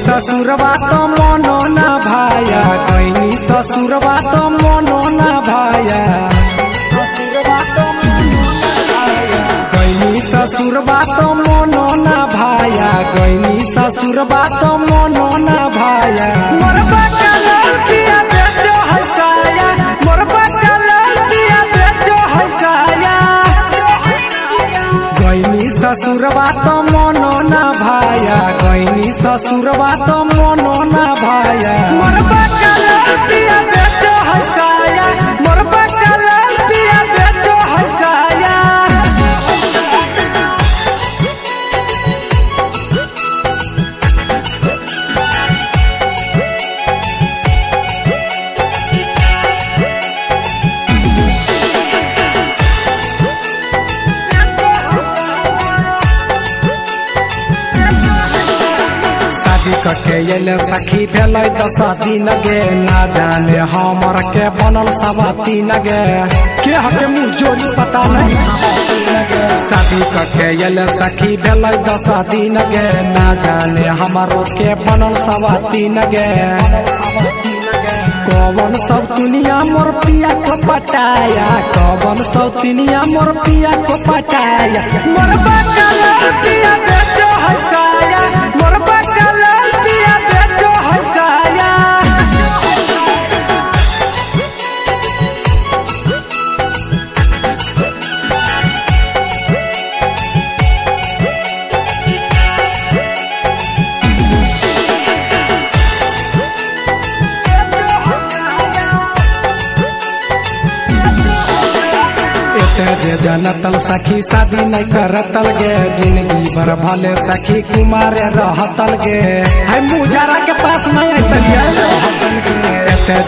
ससुरबा तो मनो ना भाया गईनी ससुरबा तो मनो ना भाया गईनी ससुरबा तो मनो ना भाया गईनी ससुरबा तो मनो ना भाया मोरबा का लड़किया बेचो हसाया मोरबा का लड़किया बेचो हसाया गईनी ससुरबा तो मनो ना भाया गईनी ससुरबा तो मनो ना भाया मोरबा का लड़किया बेचो हसाया मोरबा का लड़किया बेचो हसाया कके ये सखी भेल 10 दिन गे ना जाने हमर के बनल सब 3 गे के हके मुँह जोड़ी पता नहीं शादी कके ये सखी भेल 10 दिन गे ना जाने हमारो के बनल सब 3 गे कौन सब दुनिया मोर पिया को पटाया कौन सब दुनिया मोर पिया को पटाया मोर बाका लड़किया बेचो हसाया मोर बाका लड़किया बेचो हसाया जे जनतल सखी शादी नहीं करतल गे जिंदगी भर भले सखी कुमारे रहतल गे है मुजारा के पास नहीं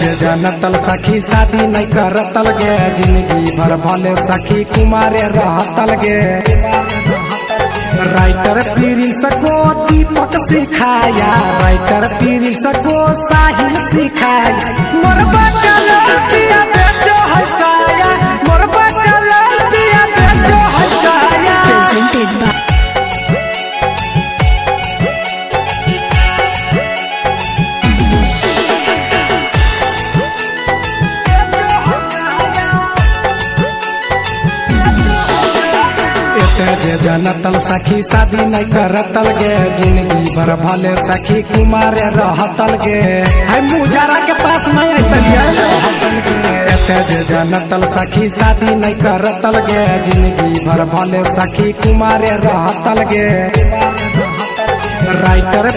जे जनतल सखी शादी नहीं करतल गे जिंदगी भर भले सखी कुमारे रहतल गे राइटर प्रिंस को दीपक सिखाया राइटर प्रिंस को साहिल सिखाया मोरबा का लड़किया बेचो हसाया मोरबा का लड़किया बेचो हसाया presented by जे जनतल सखी शादी नहीं करतल गे जिंदगी भर भले सखी कुमारे रहतल गे है मुजारा के पास नहीं जे जनतल सखी शादी नहीं करतल गे जिंदगी भर भले सखी कुमारे रहतल गे राइटर